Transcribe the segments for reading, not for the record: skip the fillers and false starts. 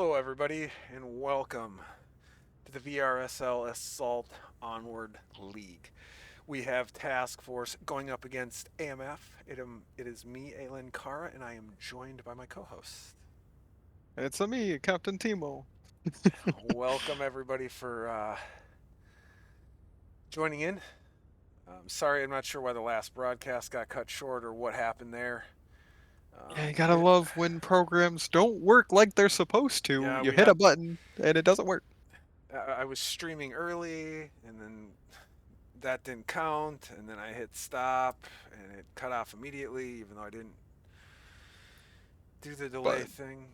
Hello, everybody, and welcome to the VRSL Assault Onward League. We have Task Force going up against AMF. It is me, Aylin Kara, and I am joined by my co host. It's a me, Captain Timo. Welcome, everybody, for joining in. Sorry, I'm not sure why the last broadcast got cut short or what happened there. Yeah, you gotta We, love when programs don't work like they're supposed to. yeah, You we hit a had. button and it doesn't work. I was streaming early, and then that didn't count, and then I hit stop, and it cut off immediately, even though I didn't do the delay But thing.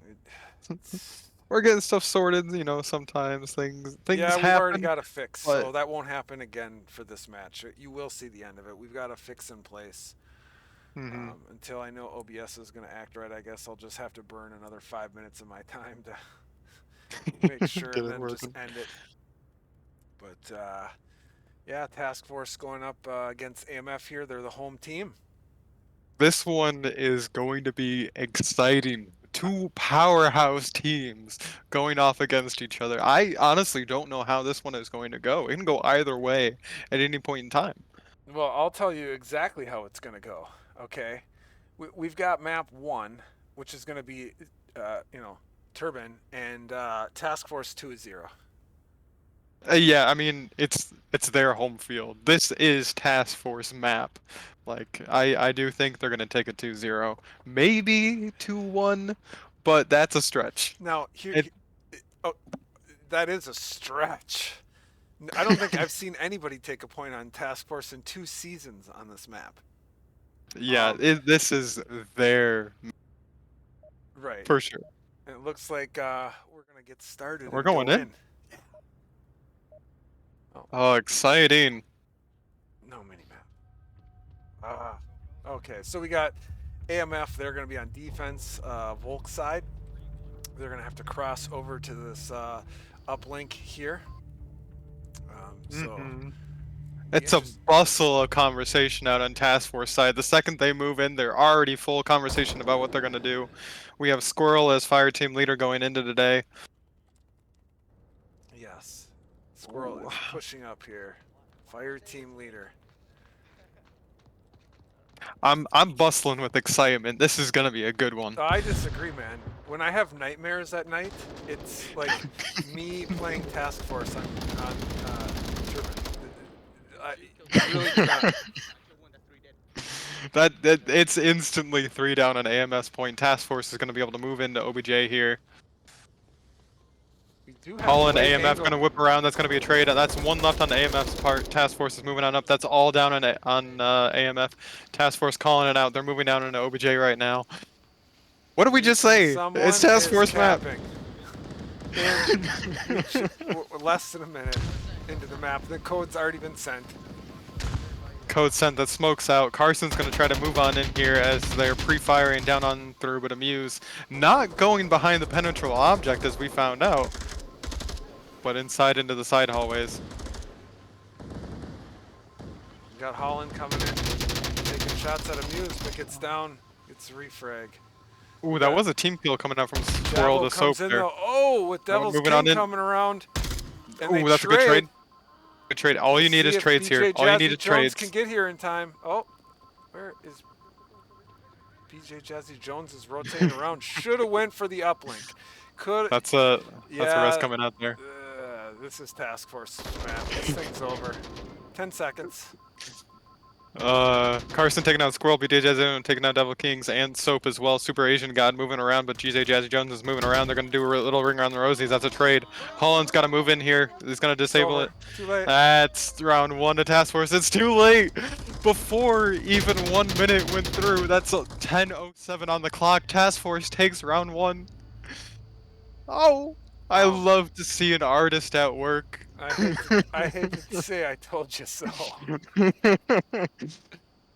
we're getting stuff sorted, sometimes things Yeah, we've already happen, got a fix, but so that won't happen again for this match. You will see the end of it. We've got a fix in place. hmm Until I know OBS is going to act right, I guess I'll just have to burn another 5 minutes of my time to make sure get and it then just working. end it. But yeah, Task Force going up against AMF here. They're the home team. This one is going to be exciting. Uh, Two powerhouse teams going off against each other. I honestly don't know how this one is going to go. It can go either way at any point in time. Well, I'll tell you exactly how it's going to go. Okay, we've got map one, which is going to be, Turbine, and Task Force 2-0. Yeah, I mean it's their home field. This is Task Force map. Like I do think they're gonna take a 2-0, maybe 2-1, but that's a stretch. Now, here, It oh, that is a stretch. I don't think I've seen anybody take a point on Task Force in 2 seasons on this map. yeah, this is their Right. for sure. And it looks like we're going to get started We're and going go in. in. Oh, Oh, exciting. no mini map. Okay, so we got AMF. They're going to be on defense, Volk side. They're going to have to cross over to this uplink here. So hmm be It's a interesting. bustle of conversation out on Task Force side. The second they move in, they're already full conversation about what they're gonna do. We have Squirrel as fire team leader going into today. Yes, Squirrel Ooh. is pushing up here. Fire team leader. I'm bustling with excitement. This is gonna be a good one. I disagree, man. When I have nightmares at night, it's like me playing Task Force on Turbine. I really do not. that it's instantly 3 down on AMS point. Task Force is gonna be able to move into OBJ here. We do have the Holland right AMF angle. gonna whip around. That's gonna be a trade. That's one left on the AMF's part. Task Force is moving on up. That's all down on AMF. Task Force calling it out. They're moving down into OBJ right now. What did we just say? It's Someone Task is Force map. capping. And we're less than a minute into the map. The code's already been sent. Code sent that smokes out. Carson's going to try to move on in here as they're pre-firing down on through, but Amuse not going behind the penetrable object as we found out, but inside into the side hallways. We got Holland coming in, taking shots at Amuse, but gets down, gets a refrag. Ooh, We that got was a team kill coming out from Squirrel Javo to Soap comes in there. though. Oh, with That one Devil's moving on King in. coming around, and they Ooh, that's a good trade. trade. Good trade. All We'll you need see is if trades here. BJ All you need Jazzy is Jones can trades. get here in time. Oh, where is BJ Jazzy Jones is rotating around. Should have went for the uplink. Could, That's a rest yeah. coming out there. This is Task Force, man. This thing's over. 10 seconds. Carson taking out Squirrel, BJ Jazzy taking out Devil Kings, and Soap as well. Super Asian God moving around, but GJ Jazzy Jones is moving around. They're going to do a little ring around the rosies. That's a trade. Holland's got to move in here. He's going to It's disable over. it. Too late. That's round one to Task Force. It's too late. Before even 1 minute went through, that's 10:07 on the clock. Task Force takes round one. Oh, I Wow. love to see an artist at work. I hate to say I told you so.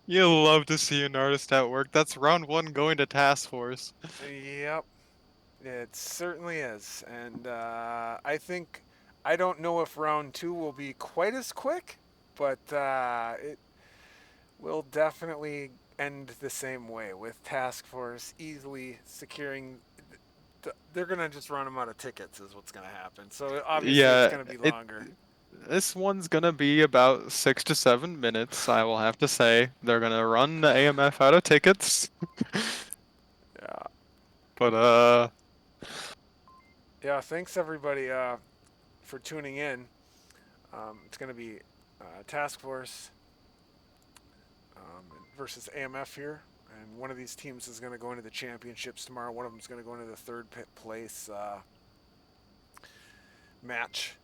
You love to see an artist at work. That's round one going to Task Force. Yep. It certainly is. And I don't know if round two will be quite as quick, but it will definitely end the same way with Task Force easily securing they're gonna just run them out of tickets is what's gonna happen. So obviously it's Yeah, gonna be it longer. this one's gonna be about 6 to 7 minutes, I will have to say. They're gonna run the AMF out of tickets. Yeah. But Yeah. Thanks everybody for tuning in. It's gonna be Task Force versus AMF here, and one of these teams is gonna go into the championships tomorrow. One of them is gonna go into the third place match.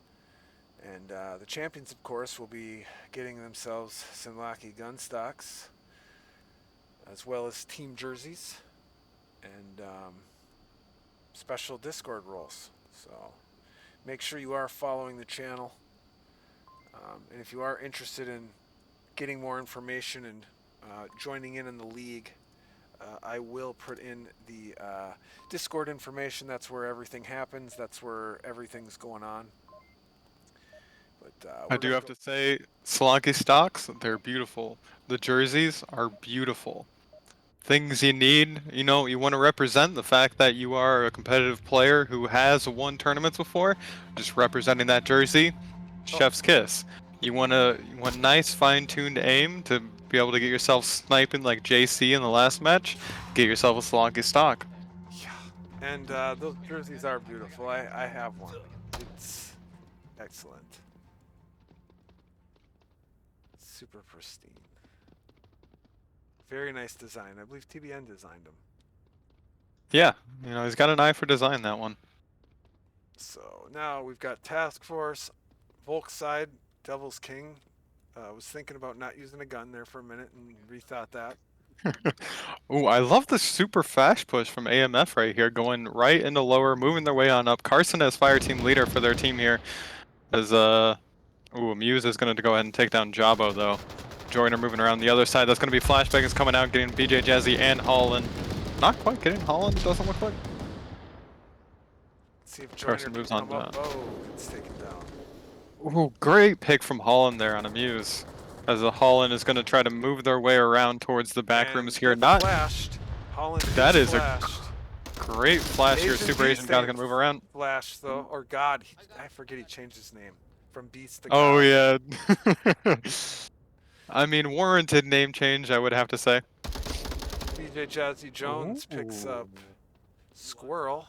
And the champions, of course, will be getting themselves Sinlaki gun stocks, as well as team jerseys and special Discord roles. So make sure you are following the channel. And if you are interested in getting more information and joining in the league, I will put in the Discord information. That's where everything happens. That's where everything's going on. But I we're do gonna have go. to say, Solanke stocks, they're beautiful. The jerseys are beautiful. Things you need, you know, you want to represent the fact that you are a competitive player who has won tournaments before, just representing that jersey, Oh, chef's kiss. You want nice fine-tuned aim to be able to get yourself sniping like JC in the last match, get yourself a Solanke stock. yeah. And those jerseys are beautiful. I have one. It's excellent. Super pristine. Very nice design. I believe TBN designed them. Yeah, you know, he's got an eye for design, that one. So now we've got Task Force, Volk side, Devil's King. I was thinking about not using a gun there for a minute and rethought that. Ooh, I love the super fast push from AMF right here, going right into lower, moving their way on up. Carson as fire team leader for their team here. As ooh, Muse is gonna go ahead and take down Jabo though. Joyner moving around the other side. That's gonna be Flashbang is coming out, getting BJ Jazzy and Holland. Not quite getting Holland, doesn't look like. See if Joyner Carson can moves on come up. down. Oh, it's taken down. Ooh, great pick from Holland there on a Muse. As the Holland is gonna try to move their way around towards the back And rooms here. gets Not flashed. Holland that gets is a flashed. great flash here. Asian Super Beast Asian God's ain't gonna move around. flash though, or God. I forget he changed his name from Beast to Oh God. yeah. I mean, warranted name change, I would have to say. BJ Jazzy Jones picks up Squirrel.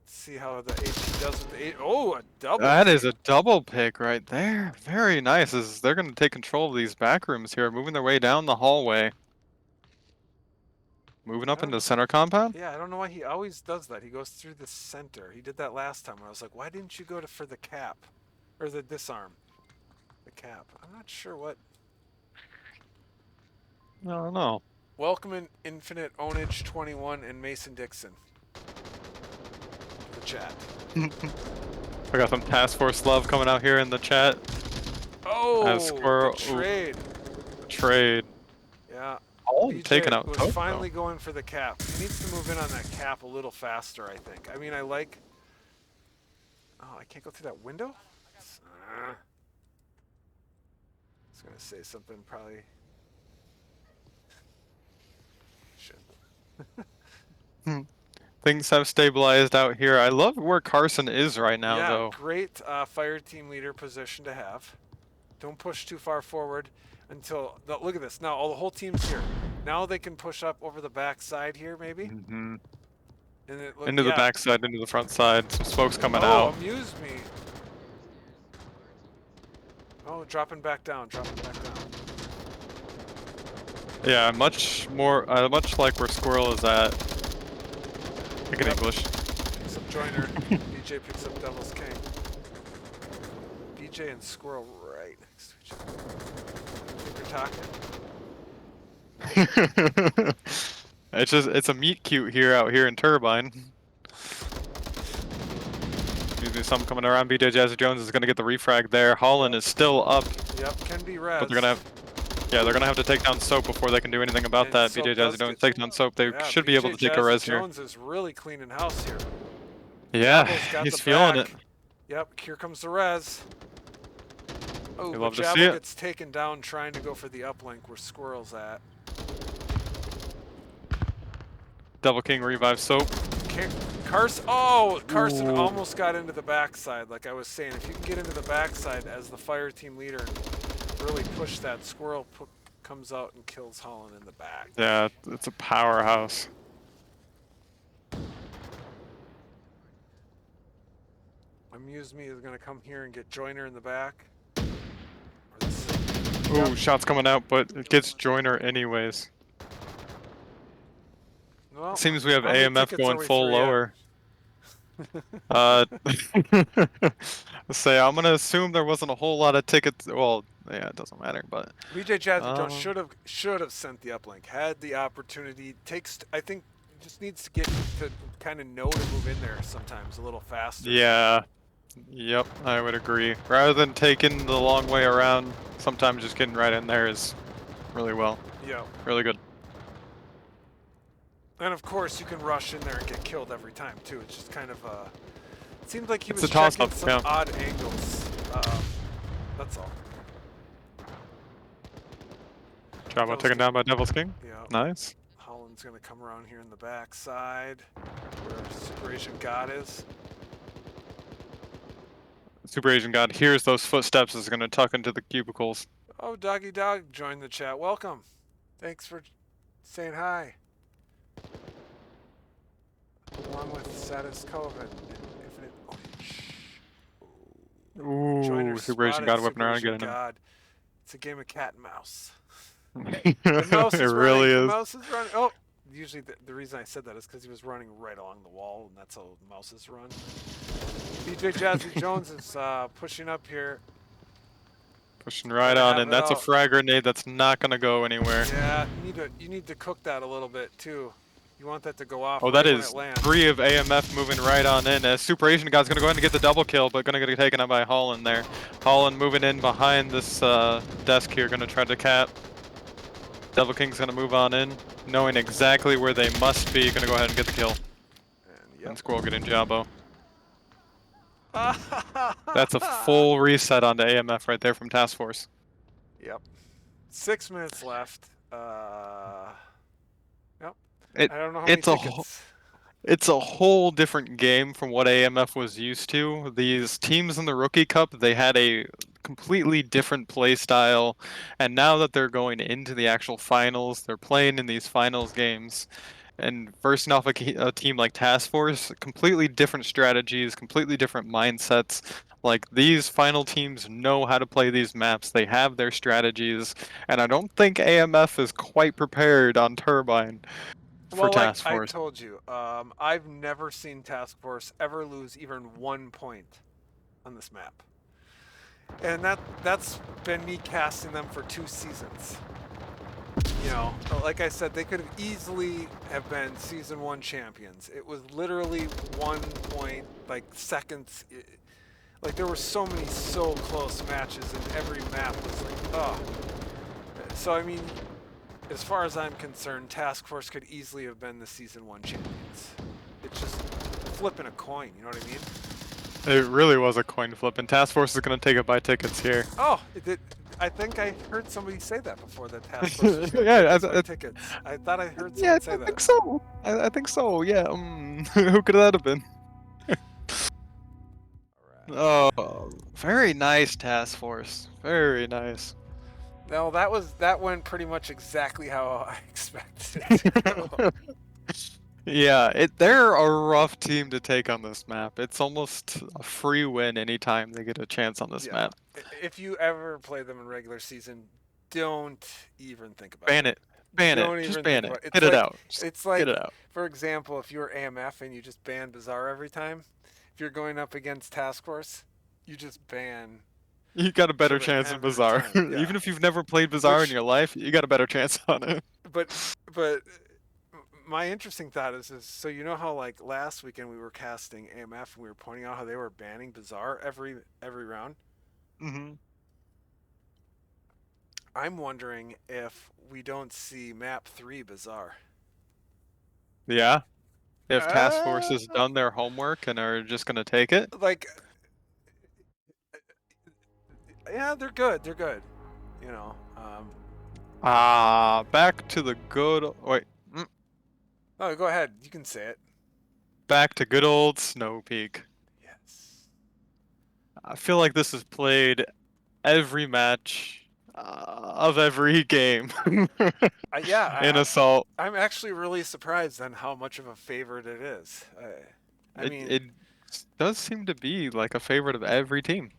See how the HE does with the eight. Oh, a double That is kick. a double pick right there. Very nice. As they're going to take control of these back rooms here, moving their way down the hallway. Moving up into the center compound. Yeah, I don't know why he always does that. He goes through the center. He did that last time. I was like, why didn't you go for the cap? Or the disarm? The cap. I'm not sure what. I don't know. Welcome in Infinite Ownage 21 and Mason Dixon. The chat. I got some Task Force love coming out here in the chat. Oh, Squirrel. the trade. Trade. Yeah. Oh, taking BJ out was Coke, finally going for the cap. He needs to move in on that cap a little faster, I think. I mean, I like... Oh, I can't go through that window? I was going to say something probably... though. Things have stabilized out here. I love where Carson is right now, Yeah, though. great fire team leader position to have. Don't push too far forward until... No, look at this. Now all the whole team's here. Now they can push up over the back side here, maybe? Mm-hmm. And it Into the back side, into the front side. Some smoke's coming out. Amuse me. Oh, dropping back down, dropping back down. Yeah, much more, much like where Squirrel is at. Pick in English. Picks up Joyner. BJ picks up Devil's King. BJ and Squirrel right next to each other. I think they're talking. It's a meet cute here out here in Turbine. Usually something coming around. BJ Jazzy Jones is gonna get the refrag there. Holland is still up. Yep, can be res. But they're gonna have to take down Soap before they can do anything about And that. Soap BJ does Jazzy Jones get- take down Soap. They should be able to take a Jazzy res here. Jones is really cleaning house here. Yeah, Jabo's got he's the feeling back. it. Yep, here comes the res. Oh, We but love to see Jabo it. gets taken down trying to go for the uplink where Squirrel's at. Devil King revives Soap. Carson. Oh, Carson Ooh. almost got into the backside. Like I was saying, if you can get into the backside as the fire team leader, really push that squirrel. Comes out and kills Holland in the back. Yeah, it's a powerhouse. Amuse Me is gonna come here and get Joyner in the back. Ooh, shots coming out, but it gets Joyner anyways. Well, Seems we have how many AMF tickets are going we full through yet? lower. Let's say I'm gonna assume there wasn't a whole lot of tickets. Well, yeah, it doesn't matter, but BJ Jazzy Jones um, should have sent the uplink. Had the opportunity. I think just needs to get to kind of know to move in there sometimes a little faster. yeah, yep, I would agree. Rather than taking the long way around, sometimes just getting right in there is really Yeah. really good. And of course, you can rush in there and get killed every time too. It's just kind of it seemed like he It's was a toss-up, checking some yeah. odd angles. That's all. Job well taken down by Devil's King. Yeah. Nice. Holland's gonna come around here in the backside, where Super Asian God is. Super Asian God hears those footsteps, is gonna tuck into the cubicles. Oh, Doggy Dog joined the chat. Welcome. Thanks for saying hi. Along with Satis Coven and Infinite Orange. Ooh, Super Asian God whipping around, getting him. God. It's a game of cat and mouse. The mouse is running. really The is. mouse is running. Oh, usually the reason I said that is because he was running right along the wall, and that's how mouses run. BJ Jazzy Jones is pushing up here. Pushing right on, and that's a frag grenade that's not gonna go anywhere. Yeah, you need to cook that a little bit too. You want that to go off. Oh, right that is when it lands. 3 of AMF moving right on in. As Super Asian God's gonna go ahead and get the double kill, but gonna get taken out by Holland there. Holland moving in behind this desk here, gonna try to cap. Devil King's gonna move on in, knowing exactly where they must be. Gonna go ahead and get the kill. And Squirrel getting Jabbo. That's a full reset onto AMF right there from Task Force. Yep. 6 minutes left. Yep. I don't know how many tickets. It's a whole different game from what AMF was used to. These teams in the Rookie Cup, they had a completely different play style, and now that they're going into the actual finals, they're playing in these finals games, and versing off a team like Task Force, completely different strategies, completely different mindsets. Like, these final teams know how to play these maps, they have their strategies, and I don't think AMF is quite prepared on Turbine for Task Force. I told you, I've never seen Task Force ever lose even 1 point on this map. And that's been me casting them for 2 seasons. You know, like I said, they could have easily have been season 1 champions. It was literally 1 point, like seconds. Like there were so many so close matches, and every map was like, oh. So I mean, as far as I'm concerned, Task Force could easily have been the season 1 champions. It's just flipping a coin. You know what I mean? It really was a coin flip, and Task Force is going to take it by tickets here. Oh, I think I heard somebody say that before, that Task Force was yeah, tickets. I thought I heard someone say that. I think so. I think so, yeah. Who could that have been? Oh, very nice, Task Force. Very nice. No, that went pretty much exactly how I expected it to go. Yeah, they're a rough team to take on this map. It's almost a free win anytime they get a chance on this map. If you ever play them in regular season, don't even think about ban it. Ban it. Just ban it. Get it out. It's like, get it out. For example, if you're AMF and you just ban Bazaar every time, if you're going up against Task Force, you just ban. You got a better chance of Bazaar. Yeah. Even if you've never played Bazaar in your life, you got a better chance on it. But my interesting thought is so you know how like last weekend we were casting AMF and we were pointing out how they were banning Bazaar every round? Mm-hmm. I'm wondering if we don't see map 3 Bazaar. Yeah? If Task Force has done their homework and are just going to take it? Like, yeah, they're good. They're good. You know. Back to the good. Wait. Oh, go ahead. You can say it. back to good old Snow Peak. Yes. I feel like this is played every match of every game in Yeah, Assault. I'm actually really surprised on how much of a favorite it is. I It mean, it does seem to be like a favorite of every team.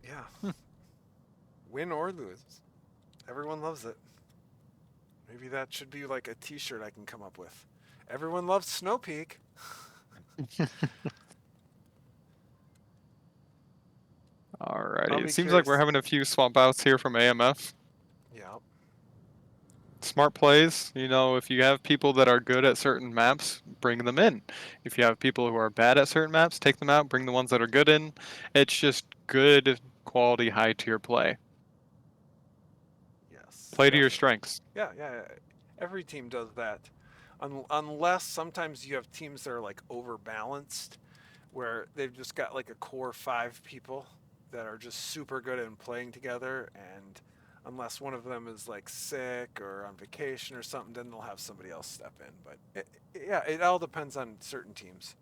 yeah, Hmm. win or lose, everyone loves it. Maybe that should be like a T-shirt I can come up with. Everyone loves Snow Peak. Alrighty, I'll it be seems like we're curious. having a few swap outs here from AMF. Yeah, Smart plays, if you have people that are good at certain maps, bring them in. If you have people who are bad at certain maps, take them out, bring the ones that are good in. It's just good quality high tier play. yes, Play to your definitely. strengths. Yeah. Every team does that, unless sometimes you have teams that are like overbalanced, where they've just got like a core five people that are just super good at playing together, and unless one of them is like sick or on vacation or something, then they'll have somebody else step in. But yeah, it all depends on certain teams.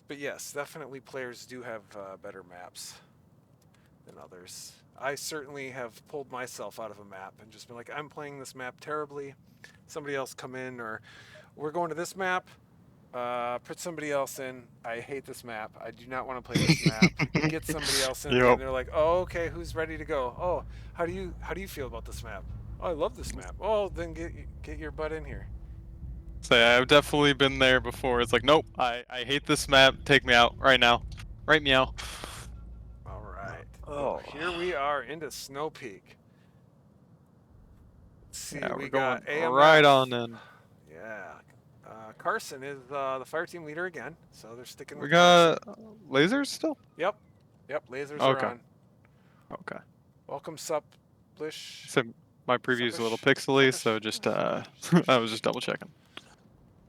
But yes, definitely players do have better maps than others. I certainly have pulled myself out of a map and just been like, I'm playing this map terribly. Somebody else come in, or we're going to this map. Put somebody else in. I hate this map. I do not want to play this map. Get somebody else in there, Yep. and they're like, "Oh, okay, who's ready to go? Oh, how do you feel about this map? Oh, I love this map. Oh, then get your butt in here." So yeah, I've definitely been there before. It's like, nope, I hate this map. Take me out right now. Right meow. All right. Well, Oh. here we are into Snow Peak. Let's see, Yeah, we're we going got right on AMF. in. Yeah. Carson is the fire team leader again, so they're sticking We with Carson. got lasers still? Yep. Yep. Lasers are Okay. on. Okay. Welcome, Suplish. So my preview's a little Suppish. pixely, Suppish. so just Suppish. I was just double checking.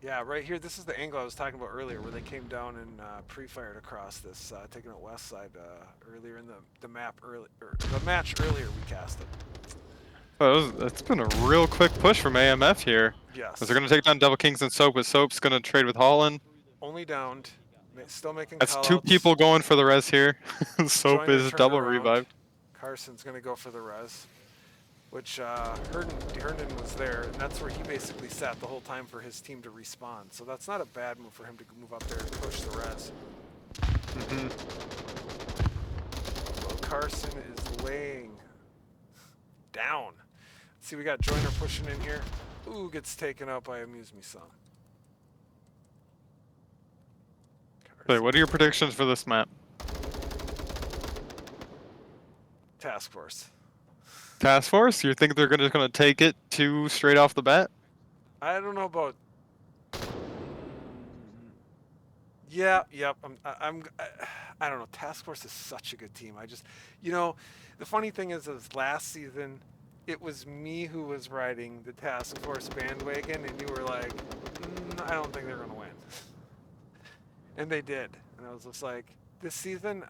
Yeah, right here. This is the angle I was talking about earlier, where they came down and pre-fired across this, taking it west side earlier in the map early or the match earlier. We cast it. It's been a real quick push from AMF here. As they're Yes, gonna take down Double Kings and Soap, but Soap's gonna trade with Holland. only downed, still making That's two callouts. people going for the res here. Soap Joiner is turned double around. revived. Carson's gonna go for the res, which Herndon was there, and that's where he basically sat the whole time for his team to respawn. So that's not a bad move for him to move up there and push the res. Well, Carson is laying down. See, we got Joiner pushing in here. Ooh, gets taken out by Amuse Me Some. So what are your predictions for this map? Task Force. Task Force? You think they're just gonna take it two straight off the bat? I don't know about. Yeah, yep. I don't know. Task Force is such a good team. The funny thing is last season, it was me who was riding the Task Force bandwagon, and you were like, I don't think they're gonna win, and they did. And I was just like, this season,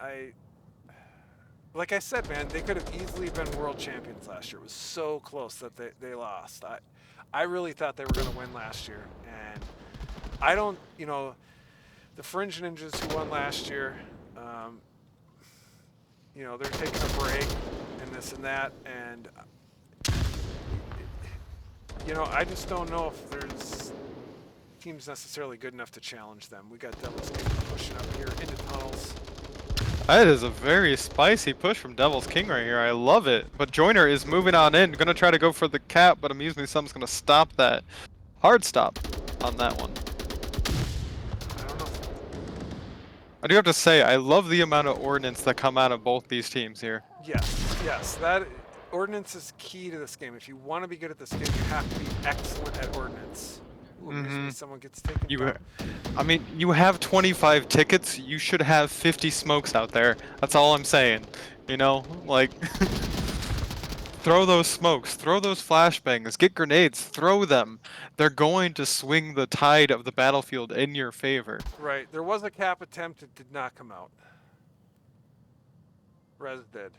like I said, man, they could have easily been world champions last year. It was so close that they lost. I really thought they were going to win last year. And I don't, the Fringe Ninjas who won last year, they're taking a break and this and that. And, I just don't know if there's teams necessarily good enough to challenge them. We got Devil's King pushing up here into tunnels. That is a very spicy push from Devil's King right here. I love it. But Joiner is moving on in. Gonna try to go for the cap, but Amuse Me Some's gonna stop that. Hard stop on that one. I don't know. I do have to say, I love the amount of ordnance that come out of both these teams here. Yes. That ordnance is key to this game. If you want to be good at this game, you have to be excellent at ordnance. Ooh, Mm-hmm. someone gets taken down. I mean, you have 25 tickets. You should have 50 smokes out there. That's all I'm saying. Like, throw those smokes, throw those flashbangs, get grenades, throw them. They're going to swing the tide of the battlefield in your favor. Right. There was a cap attempt. It did not come out. Res did.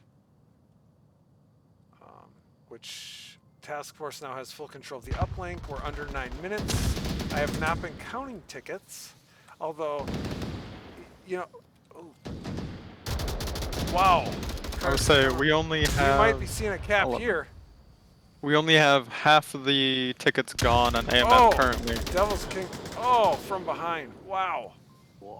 Which Task Force now has full control of the uplink. We're under 9 minutes. I have not been counting tickets, although, you know, wow. I would say we only We might be have seeing a cap 11. here. We only have half of the tickets gone on AMF Oh, currently. Devil's King. Oh, from behind. Wow.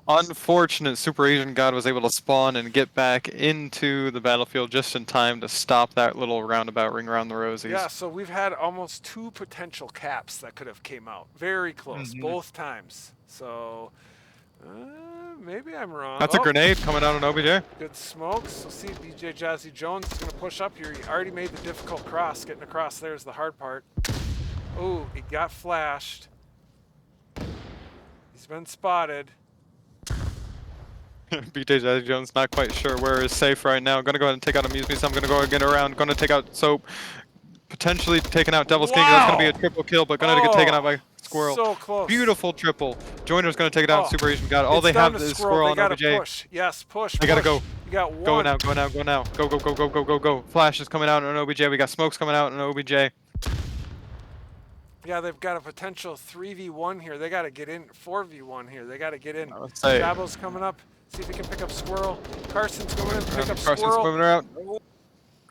Unfortunate Super Asian God was able to spawn and get back into the battlefield just in time to stop that little roundabout ring around the rosies. Yeah, so we've had almost 2 potential caps that could have came out. Very close, both times. So maybe I'm wrong. That's a grenade coming out on OBJ. Good smokes. We'll see BJ Jazzy Jones is going to push up here. He already made the difficult cross. Getting across there is the hard part. Oh, he got flashed. He's been spotted. BJ Jazzy Jones not quite sure where is safe right now. Gonna go ahead and take out Amuse Me Some. Gonna go again around. Gonna take out Soap. Potentially taking out Devil's King. That's gonna be a triple kill, but gonna get taken out by Squirrel. So close. Beautiful triple. Joiner's gonna take it out. Super Asian God. All It's they down have to is Squirrel They and gotta OBJ. push. Yes, push. They gotta go. You got one. Go now, go now, go now. Go, go, go, go, go, go, go. Flash is coming out on OBJ. We got smokes coming out on OBJ. Yeah, they've got a potential 3v1 here. They got to get in. 4v1 here. They got to get in. Let's say Jabo's coming up. See if he can pick up Squirrel. Carson's going in. Pick up Carson's Squirrel. moving around.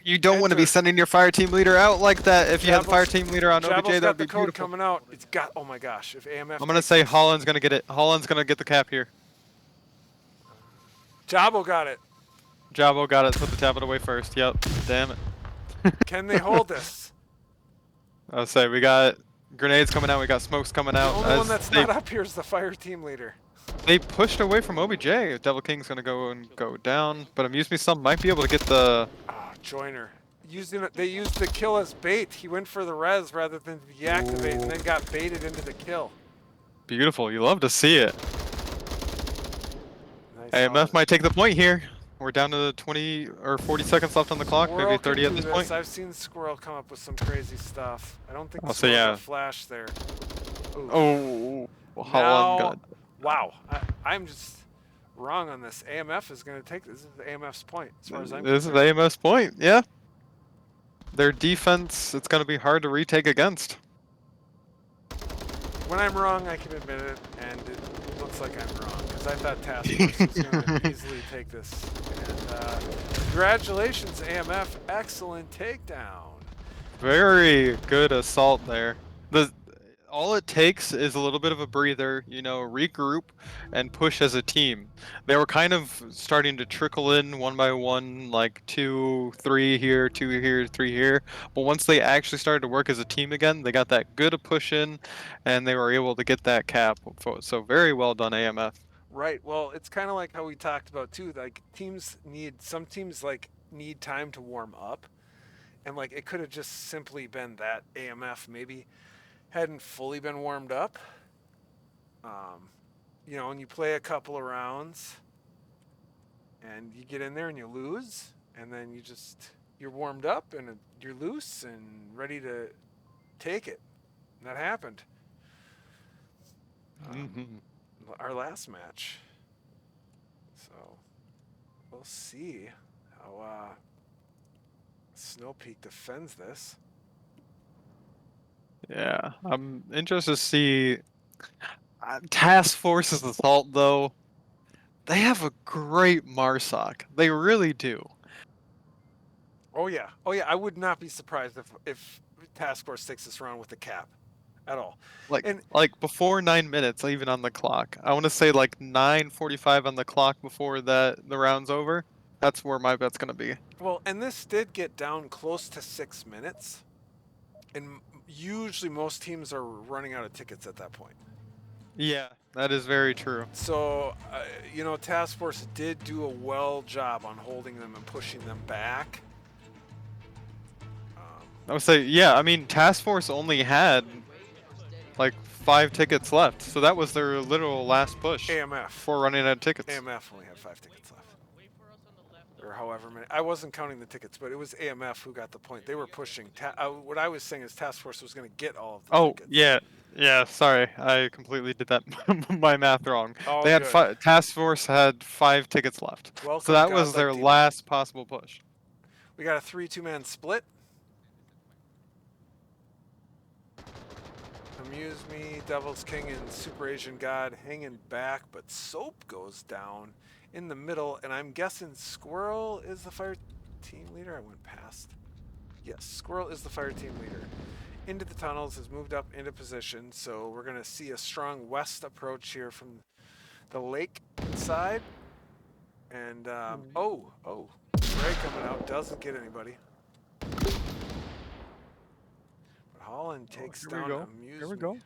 You don't want to be sending your fire team leader out like that. If you had the fire team leader on OBJ, that would be got the code beautiful. coming out. It's got. Oh my gosh! If AMF. I'm gonna say Holland's gonna get it. Holland's gonna get the cap here. Jabo got it. Jabo got it. Put the tablet away first. Yep. Damn it. Can they hold this? I'll say we got grenades coming out. We got smokes coming out. The only one that's not up here is the fire team leader. They pushed away from OBJ. Devil King's gonna go and go down, but Amuse Me Some might be able to get the. Joiner. They used the kill as bait. He went for the res rather than deactivate, and then got baited into the kill. Beautiful. You love to see it. Nice AMF might take the point here. We're down to 20 or 40 seconds left on the clock, Squirrel maybe 30 at this point. I've seen Squirrel come up with some crazy stuff. I don't think I'll Squirrel say, yeah. got flash there. Ooh. Oh, Holland got. Wow. I'm just wrong on this. AMF is going to take this. This is AMF's point, as far as I'm This is concerned. AMF's point, yeah. Their defense, it's going to be hard to retake against. When I'm wrong, I can admit it, and it looks like I'm wrong, because I thought Task Force was going to easily take this. And congratulations, AMF. Excellent takedown. Very good assault there. All it takes is a little bit of a breather, you know, regroup and push as a team. They were kind of starting to trickle in one by one, like 2, 3 here, 2 here, 3 here. But once they actually started to work as a team again, they got that good a push in, and they were able to get that cap. So very well done, AMF. Right. Well, it's kind of like how we talked about too. Like some teams like need time to warm up, and like it could have just simply been that AMF maybe hadn't fully been warmed up. You know, and you play a couple of rounds, and you get in there and you lose, and then you're warmed up and you're loose and ready to take it. And that happened. Our last match. So we'll see how Snow Peak defends this. Yeah, I'm interested to see Task Force's assault though. They have a great Marsoc. They really do. Oh yeah. I would not be surprised if Task Force takes this round with the cap, at all. Like before 9 minutes, even on the clock. I want to say like 9:45 on the clock before the round's over. That's where my bet's gonna be. Well, and this did get down close to 6 minutes, and usually most teams are running out of tickets at that point. Yeah, that is very true. So, you know, Task Force did do a well job on holding them and pushing them back. I would say, yeah, I mean, Task Force only had like 5 tickets left, so that was their literal last push. AMF. Before running out of tickets. AMF only had 5 tickets left. Or however many. I wasn't counting the tickets, but it was AMF who got the point. They were pushing. What I was saying is Task Force was going to get all of the tickets. Yeah, sorry. I completely did that my math wrong. Oh, they had Task Force had 5 tickets left. Welcome, so that was their last possible push. We got a 3-2-man split. Amuse Me, Devil's King, and Super Asian God hanging back, but Soap goes down in the middle, and I'm guessing Squirrel is the fire team leader. I went past. Yes, Squirrel is the fire team leader. Into the tunnels, has moved up into position, so we're going to see a strong west approach here from the lake side. And, Ray coming out, doesn't get anybody. But Holland takes Here we down go. Amuse Here we Me. go.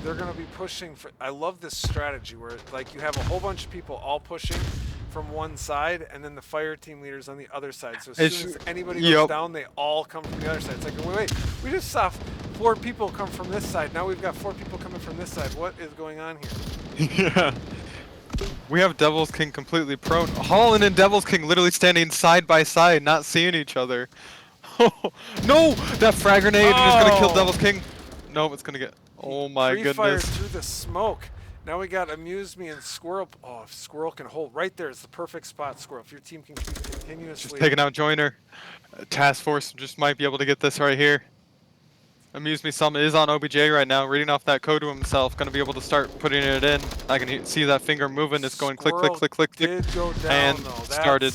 They're going to be pushing for. I love this strategy where like you have a whole bunch of people all pushing from one side, and then the fire team leaders on the other side. So as soon as anybody goes Yep. down, they all come from the other side. It's like, wait, we just saw 4 people come from this side. Now we've got 4 people coming from this side. What is going on here? Yeah. We have Devil's King completely prone. Holland and Devil's King literally standing side by side, not seeing each other. No! That frag grenade is gonna kill Devil's King. No, it's gonna get. Oh my Pre-fired goodness. through the smoke. Now we got Amuse Me and Squirrel. Oh, if Squirrel can hold right there, it's the perfect spot, Squirrel. If your team can keep continuously. Just taking out Joiner. Task Force just might be able to get this right here. Amuse Me some is on OBJ right now, reading off that code to himself. Gonna be able to start putting it in. I can see that finger moving. It's going click, click, Squirrel click, click, click, did go down and though. started.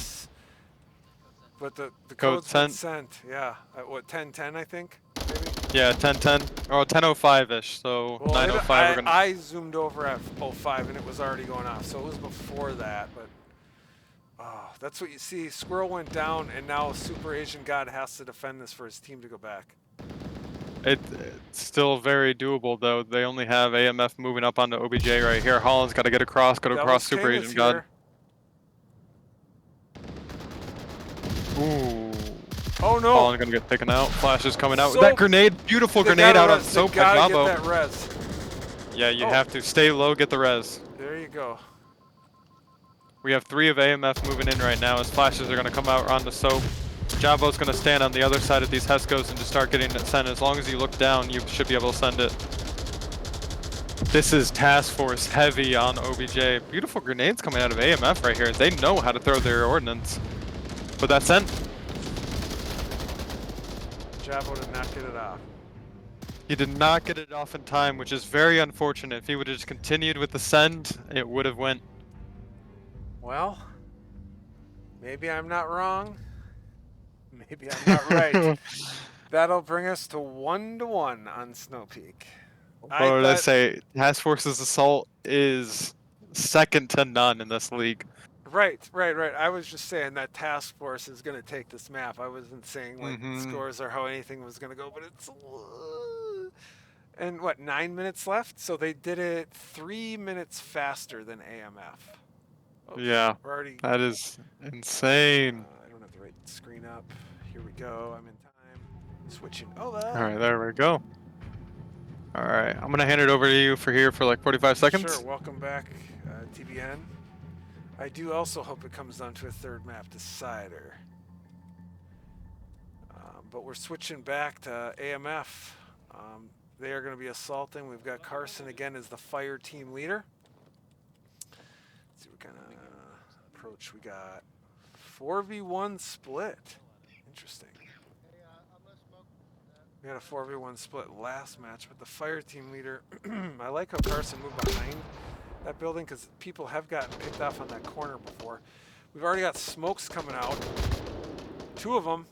But the Code code's been sent. sent. Yeah. At what, 10:10 I think? Maybe? Yeah, 10:10 or 10:05ish. So Well, 9:05 we're gonna. I zoomed over at 05 and it was already going off. So it was before that, but that's what you see. Squirrel went down and now Super Asian God has to defend this for his team to go back. It's still very doable though. They only have AMF moving up onto OBJ right here. Holland's got to get across, go across Super King Asian is God. here. Ooh. Oh no! Holland gonna get taken out. Flash is coming out. Soap. That grenade, beautiful grenade out on Soap by Jumbo. Get that res. Yeah, you have to stay low, get the res. There you go. We have 3 of AMF moving in right now as flashes are gonna come out on the Soap. Javo's gonna stand on the other side of these Heskos and just start getting it sent. As long as you look down, you should be able to send it. This is Task Force heavy on OBJ. Beautiful grenades coming out of AMF right here. They know how to throw their ordnance. But that's sent. Javo did not get it off. He did not get it off in time, which is very unfortunate. If he would have just continued with the send, it would have went. Well, maybe I'm not wrong. Maybe I'm not right. That'll bring us to 1-1 on Snow Peak. What did I say? Task Force's assault is second to none in this league. Right. I was just saying that Task Force is going to take this map. I wasn't saying like scores or how anything was going to go, but it's. And what, 9 minutes left? So they did it 3 minutes faster than AMF. Oops, Yeah, that is insane. I don't have the right screen up. Here we go. I'm in time. Switching over. All right, there we go. All right, I'm gonna hand it over to you for like 45 seconds. Sure. Welcome back, TBN. I do also hope it comes down to a third map decider. But we're switching back to AMF. They are going to be assaulting. We've got Carson again as the fire team leader. Let's see what kind of approach we got. 4v1 split. Interesting. We had a 4v1 split last match, but the fire team leader, I like how Carson moved behind that building because people have gotten picked off on that corner before. We've already got smokes coming out. 2 of them.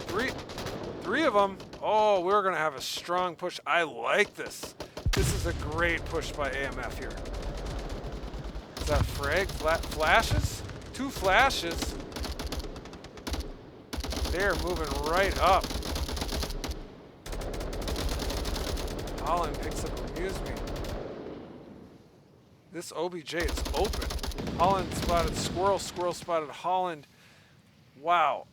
3 of them. Oh, we're going to have a strong push. I like this. This is a great push by AMF here. Is that frag? Flashes? 2 flashes. They're moving right up. Holland picks up Amuse Me. This OBJ is open. Holland spotted Squirrel. Squirrel spotted Holland. Wow.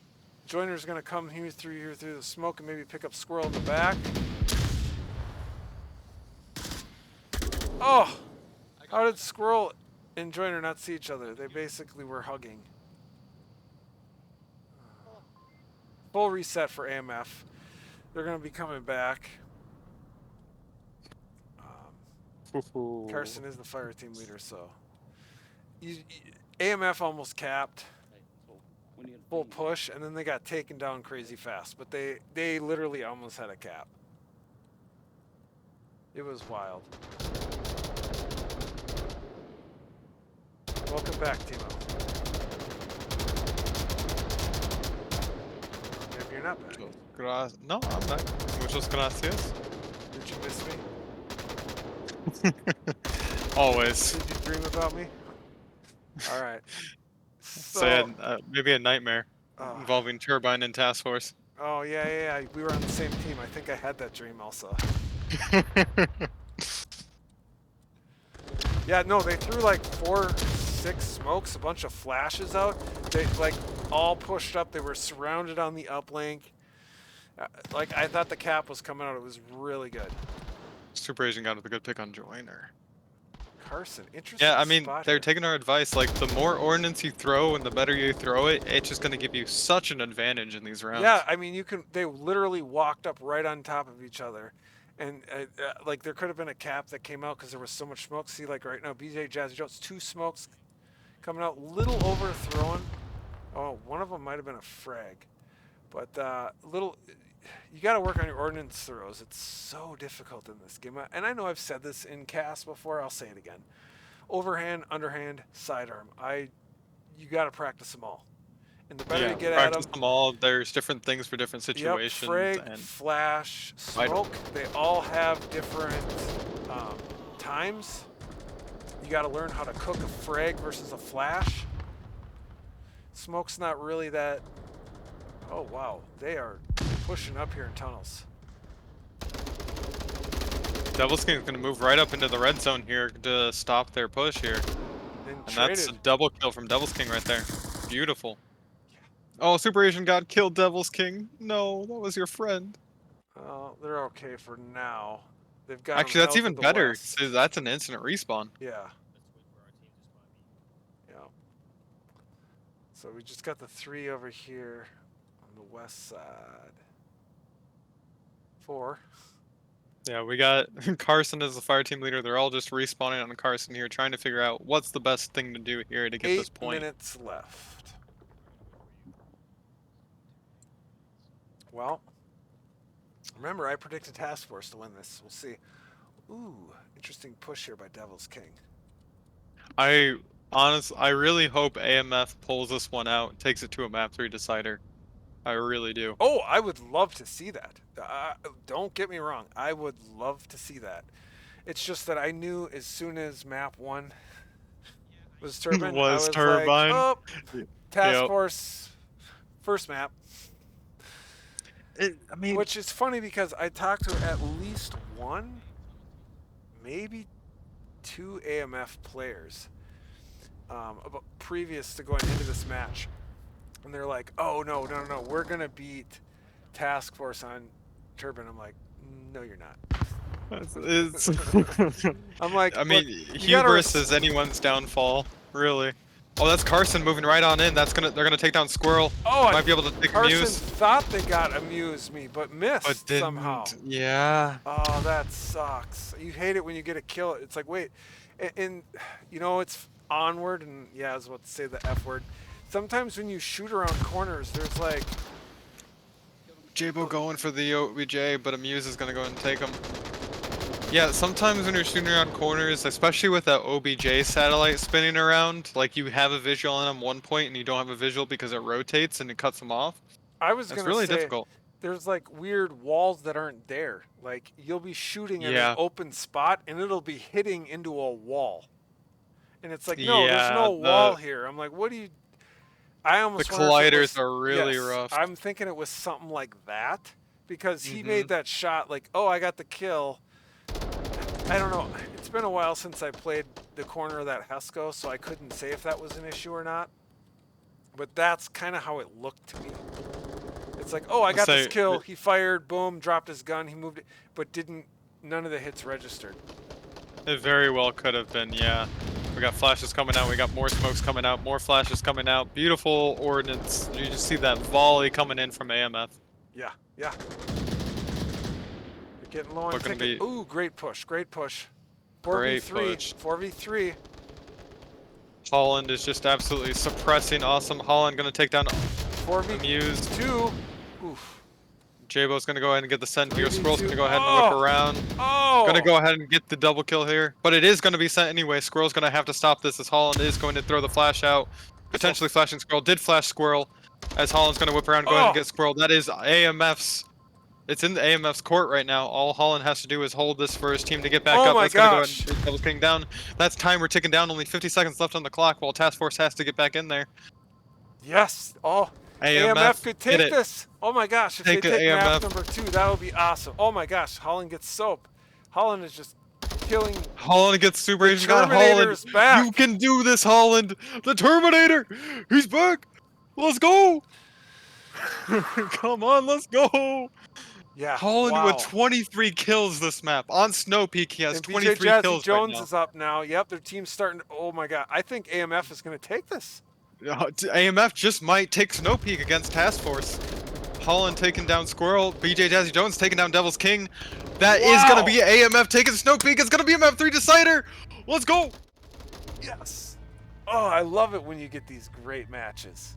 Joiner's going to come here through the smoke and maybe pick up Squirrel in the back. Oh! How did Squirrel and Joiner not see each other? They basically were hugging. Full reset for AMF. They're going to be coming back. Carson is the fire team leader, so. AMF almost capped. full push, and then they got taken down crazy fast. But they literally almost had a cap. It was wild. Welcome back, Timo. Maybe you're not back. No, I'm back. Muchas gracias. Did you miss me? Always. Did you dream about me? All right. So, maybe a nightmare involving Turbine and Task Force. Oh yeah. We were on the same team. I think I had that dream also. Yeah, no, they threw like 4, 6 smokes, a bunch of flashes out. They like all pushed up. They were surrounded on the uplink. Like I thought the cap was coming out. It was really good. Super Asian got a good pick on Joiner. Carson, interesting. Yeah, I mean, spot they're here. taking our advice. Like, the more ordnance you throw and the better you throw it, it's just going to give you such an advantage in these rounds. Yeah, I mean, they literally walked up right on top of each other. And, like, there could have been a cap that came out because there was so much smoke. See, like, right now, BJ Jazzy Jones, 2 smokes coming out, little overthrown. Oh, one of them might have been a frag. But, you got to work on your ordnance throws. It's so difficult in this game. And I know I've said this in cast before. I'll say it again. Overhand, underhand, sidearm. You got to practice them all. And the better you get at them, them all. There's different things for different situations. Yep, frag, and flash, smoke. They all have different times. You got to learn how to cook a frag versus a flash. Smoke's not really that. Oh wow, they are pushing up here in tunnels. Devil's King's gonna move right up into the red zone here to stop their push here. And that's a double kill from Devil's King right there. Beautiful. Oh, Super Asian God killed Devil's King. No, that was your friend. They're okay for now. They've got actually that's even better. So that's an instant respawn. Yeah. Yeah. So we just got the 3 over here on the west side. 4. Yeah, we got Carson as the fire team leader. They're all just respawning on Carson here, trying to figure out what's the best thing to do here to get this point. 8 minutes left. Well, remember I predicted Task Force to win this. We'll see. Ooh, interesting push here by Devil's King. I really hope AMF pulls this one out, takes it to a map 3 decider. I really do. Oh, I would love to see that. Don't get me wrong. I would love to see that. It's just that I knew as soon as map 1 was Turbine, I was Turbine. Like, oh, Task Force, first map. I mean, which is funny because I talked to at least 1, maybe 2 AMF players about previous to going into this match. And they're like, oh, no, we're going to beat Task Force on Turbine. I'm like, no, you're not. I'm like, I mean, hubris is anyone's downfall, really. Oh, that's Carson moving right on in. They're gonna take down Squirrel. Oh, might be able to take Carson Muse. thought they got Amuse me, but missed somehow. Yeah. Oh, that sucks. You hate it when you get a kill. It's like, wait, and you know, it's onward, and yeah, I was about to say the F word. Sometimes when you shoot around corners, there's like... Jabo going for the OBJ, but Amuse is gonna go and take him. Yeah, sometimes when you're shooting around corners, especially with that OBJ satellite spinning around, like you have a visual on one point and you don't have a visual because it rotates and it cuts them off. It's really difficult. There's like weird walls that aren't there. Like you'll be shooting at an open spot and it'll be hitting into a wall. And it's like, no, there's no wall here. I'm like, what do you... I almost the colliders are really rough. I'm thinking it was something like that because he made that shot like, oh, I got the kill. I don't know. It's been a while since I played the corner of that Hesco, so I couldn't say if that was an issue or not. But that's kind of how it looked to me. It's like, oh, I got this kill. He fired, boom, dropped his gun. He moved it, but none of the hits registered. It very well could have been, yeah. We got flashes coming out. We got more smokes coming out. More flashes coming out. Beautiful ordnance. You just see that volley coming in from AMF. Yeah. They're getting low on ticket. Ooh, great push. 4v3. 4v3. Holland is just absolutely suppressing. Awesome. Holland gonna take down 4v2. Muse. Oof. Jaybo's gonna go ahead and get the send here. Squirrel's 3v2. gonna go ahead and whip Oh! around. Gonna Oh! go ahead and get the double kill here. But it is gonna be sent anyway. Squirrel's gonna have to stop this as Holland is going to throw the flash out. So, Potentially flashing Squirrel. Did flash Squirrel. As Holland's gonna whip around, go ahead and oh! get Squirrel. That is AMF's. It's in the AMF's court right now. All Holland has to do is hold this for his team to get back Oh up. my That's gonna go ahead gosh! and double king down. That's timer ticking down. Only 50 seconds left on the clock while Task Force has to get back in there. Yes! Oh! AMF AMF, could get take it. this! Oh my gosh, if they Take it, take map AMF. number 2, that would be awesome. Oh my gosh, Holland gets soap. Holland is just killing. Holland gets super The Asian God. Terminator Holland, is back! you can do this, Holland. The Terminator, he's back. Let's go. Come on, let's go. Yeah, Holland with wow. 23 kills this map. On Snow Peak, he has And BJ 23 Jazzy kills right Jones now. is up now. Yep, their team's starting to, oh my god. I think AMF is going to take this. AMF just might take Snow Peak against Task Force. Holland taking down Squirrel. BJ Jazzy Jones taking down Devil's King. That is going to be AMF taking Snow Peak. It's going to be a map 3 decider. Let's go. Yes. Oh, I love it when you get these great matches.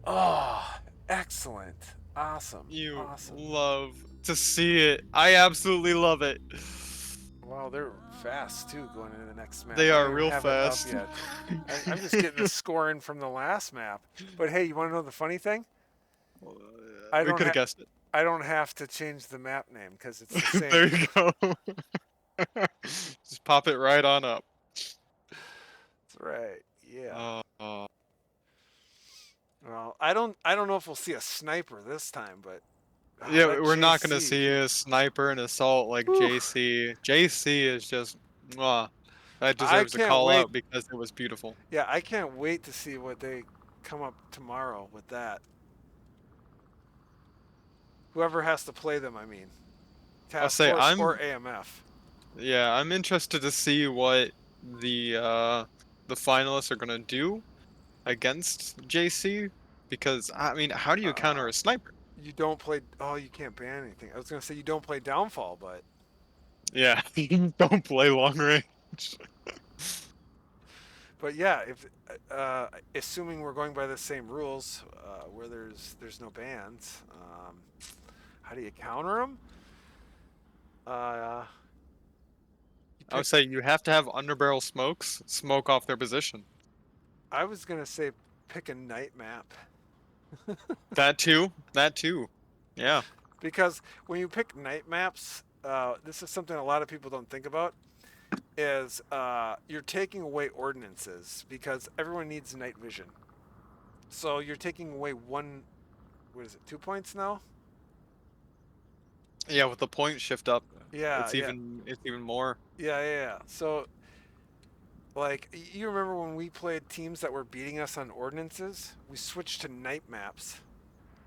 Oh, excellent. Awesome. You awesome. love to see it. I absolutely love it. Wow, they're fast too going into the next map. They I are don't even real have it up fast. yet. I'm just getting the scoring from the last map. But hey, you want to know the funny thing? I We don't could have guessed it. I don't have to change the map name because it's the same. There you go. Just pop it right on up. That's right. Yeah. Uh, Well, I don't know if we'll see a sniper this time, but yeah, that we're not gonna JC. see a sniper and assault like Whew. JC. JC is just, mwah. That I deserves a can't call wait. out because it was beautiful. Yeah, I can't wait to see what they come up tomorrow with that. Whoever has to play them, I mean. I'll Task say Force or AMF. yeah, I'm interested to see what the finalists are gonna do against JC because I mean, how do you counter a sniper? You don't play. Oh, you can't ban anything. I was gonna say you don't play Downfall, but Yeah, don't play long range. but yeah, if assuming we're going by the same rules, where there's no bans, how do you counter them? I would say you have to have underbarrel smokes, smoke off their position. I was gonna say pick a night map. That too. Yeah. Because when you pick night maps, this is something a lot of people don't think about. Is you're taking away ordinances because everyone needs night vision. So you're taking away one. What is it? 2 points now? Yeah, with the point shift up, Yeah, it's even more. Yeah. So, like, you remember when we played teams that were beating us on ordinances? We switched to night maps,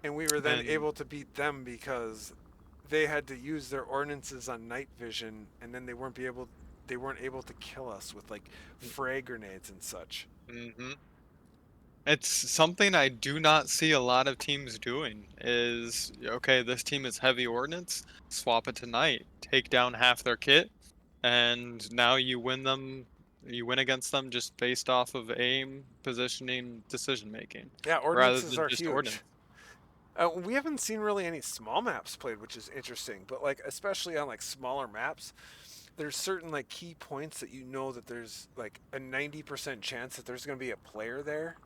and we were then And able to beat them because they had to use their ordinances on night vision, and then they weren't able to kill us with like frag grenades and such. It's something I do not see a lot of teams doing is, okay, this team is heavy ordnance, swap it to night, take down half their kit, and now you win against them just based off of aim, positioning, decision making. Yeah, Rather ordinances than are just huge. ordnance. We haven't seen really any small maps played, which is interesting. But like, especially on like smaller maps, there's certain like key points that you know that there's like a 90% chance that there's going to be a player there,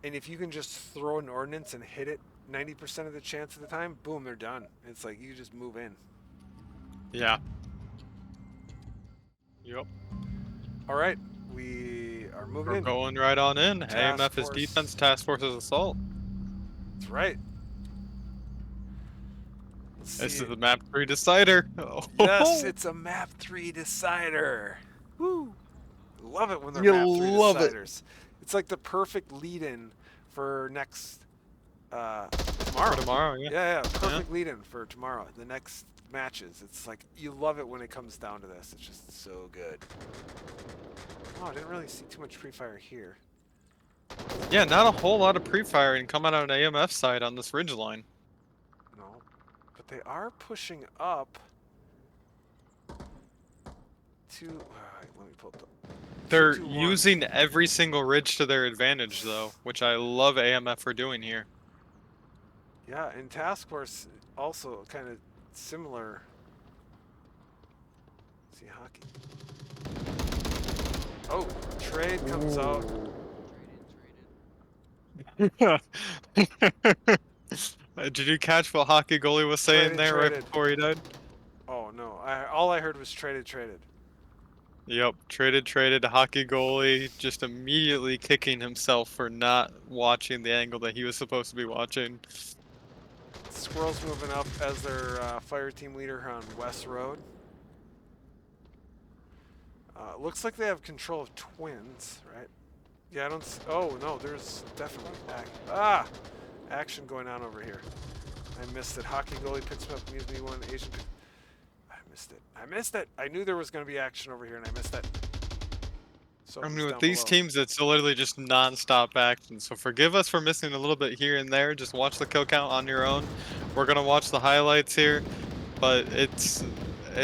and if you can just throw an ordnance and hit it 90% of the chance of the time, boom, they're done. It's like you just move in. Yeah. Yep. All right, we are moving We're in. going right on in. Task AMF is Force. defense, Task Force is assault. That's right. This is the map 3 decider. Yes, it's a map 3 decider. Woo! Love it when they're You map 3 love it. deciders. It's like the perfect lead-in for next tomorrow. Tomorrow, yeah. Yeah, perfect lead-in for tomorrow. The next matches. It's like you love it when it comes down to this. It's just so good. Oh, I didn't really see too much pre-fire here. Yeah, not a whole lot of pre-firing coming out on AMF side on this ridge line. No, but they are pushing up to. Let me pull up the. They're 2-2-1. using every single ridge to their advantage, though, which I love AMF for doing here. Yeah, and Task Force also kind of similar. Let's see hockey. Oh, trade comes out. Did you catch what hockey goalie was saying Traded, there right traded. before he died? Oh no, all I heard was traded, traded. Yep, traded, hockey goalie, just immediately kicking himself for not watching the angle that he was supposed to be watching. Squirrels moving up as their fire team leader on West Road. Looks like they have control of twins, right? Yeah, I don't. Oh no, there's definitely action going on over here. I missed it. Hockey goalie picks up Muse me one Asian. I missed it. I missed it. I knew there was going to be action over here, and I missed it. So I it's mean, with down these below. teams, it's literally just non-stop action. So forgive us for missing a little bit here and there. Just watch the kill count on your own. We're gonna watch the highlights here, but it's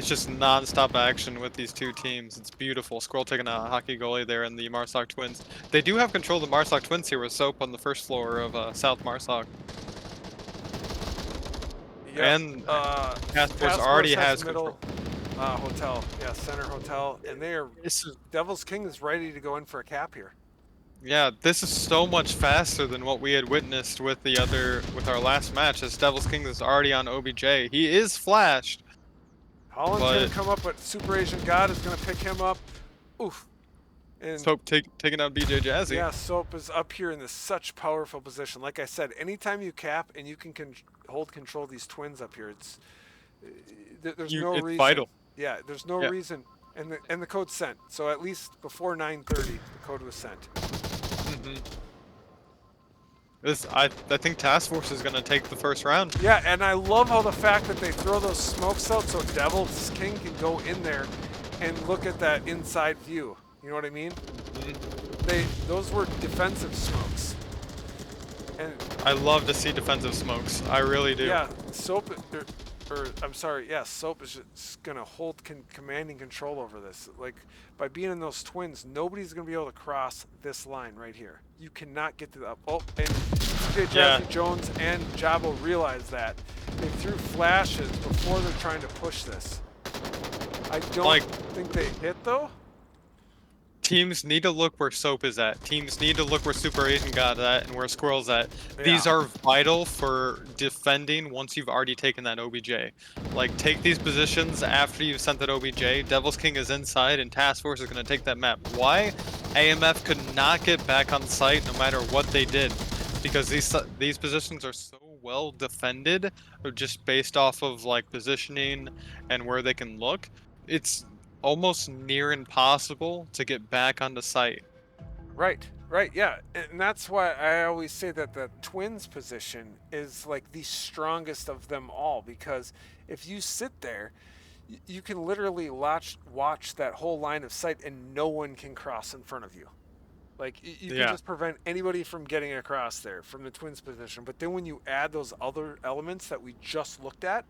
just non-stop action with these two teams. It's beautiful. Squirrel taking a hockey goalie there, and the Marsoc Twins. They do have control of the Marsoc Twins here with Soap on the first floor of South Marsoc, Yep. and Task Force Task Force already has has middle control. hotel. Yeah, center hotel, and they are. This is Devil's King is ready to go in for a cap here. Yeah, this is so much faster than what we had witnessed with our last match, as Devil's King is already on OBJ. He is flashed, Holland's but gonna come up, but Super Asian God is gonna pick him up. Oof. And Soap taking out BJ Jazzy. yeah, Soap is up here in this such powerful position. Like I said, anytime you cap and you can hold control of these twins up here, there's no It's reason. vital. Yeah, there's no Yeah. reason. And the code's sent. So at least before 9:30, the code was sent. hmm I think Task Force is gonna take the first round. Yeah, and I love how the fact that they throw those smokes out so Devil's King can go in there and look at that inside view. You know what I mean? Those were defensive smokes. And I love to see defensive smokes. I really do. yeah, Soap I'm sorry, yeah, Soap is just gonna hold commanding control over this. Like by being in those twins, nobody's gonna be able to cross this line right here. You cannot get to the oh, and TJ Jazzy Jones and Jabo realize that. They threw flashes before they're trying to push this. I don't think they hit though. Teams need to look where Soap is at. Teams need to look where Super Asian got at and where Squirrel's at. Yeah. These are vital for defending once you've already taken that OBJ. Like, take these positions after you've sent that OBJ. Devil's King is inside and Task Force is going to take that map. Why? AMF could not get back on site no matter what they did. Because these positions are so well defended, just based off of, like, positioning and where they can look. It's almost near impossible to get back onto site. Right, yeah. And that's why I always say that the twins position is like the strongest of them all, because if you sit there, you can literally watch that whole line of sight and no one can cross in front of you. Like you can just prevent anybody from getting across there from the twins position. But then when you add those other elements that we just looked at,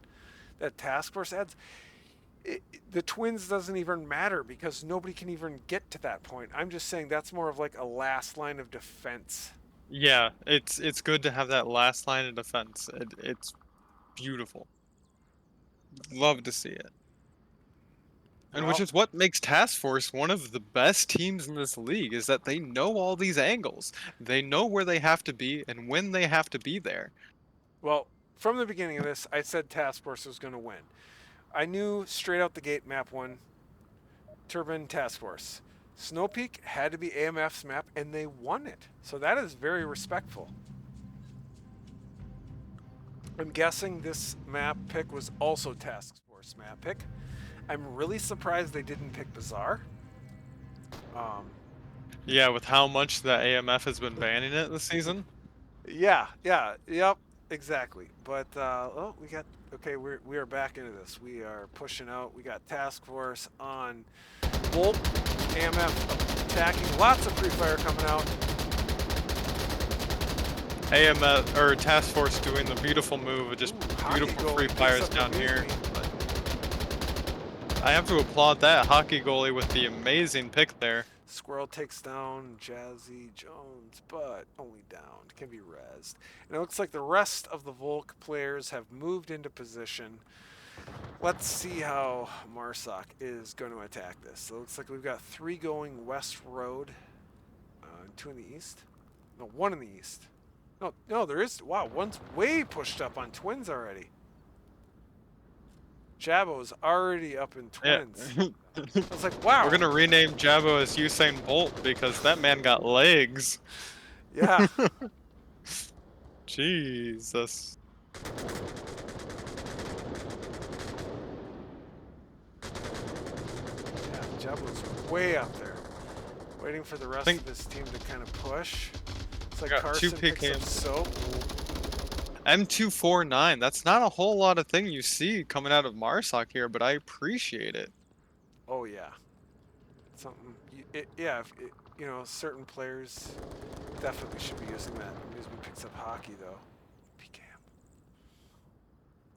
that Task Force adds, the twins doesn't even matter because nobody can even get to that point. I'm just saying that's more of like a last line of defense. Yeah, it's good to have that last line of defense. It's beautiful. Love to see it. And which is what makes Task Force one of the best teams in this league, is that they know all these angles. They know where they have to be and when they have to be there. Well, from the beginning of this, I said Task Force was going to win. I knew straight out the gate map 1, Turbine Task Force. Snow Peak had to be AMF's map, and they won it. So that is very respectful. I'm guessing this map pick was also Task Force map pick. I'm really surprised they didn't pick Bazaar. Yeah, with how much the AMF has been banning it this season. Yep, exactly. But we got we are back into this. We are pushing out. We got Task Force on Volt, AMF attacking. Lots of pre-fire coming out. AMF or Task Force doing the beautiful move of just beautiful free fires down here. I have to applaud that hockey goalie with the amazing pick there. Squirrel takes down Jazzy Jones, but only downed. Can be rezzed. And it looks like the rest of the Volk players have moved into position. Let's see how Marsoc is going to attack this. So it looks like we've got 3 going west road, 2 in the east. No, 1 in the east. No, there is. Wow, one's way pushed up on twins already. Jabo's already up in twins. Yeah. I was like, wow. We're gonna rename Jabo as Usain Bolt because that man got legs. Yeah. Jesus. Yeah, Jabo's way up there. Waiting for the rest of his team to kind of push. It's like Carson picks up soap. M249. That's not a whole lot of thing you see coming out of Marsoc here, but I appreciate it. Oh yeah. Something. You know, certain players definitely should be using that. Amusement picks up hockey though.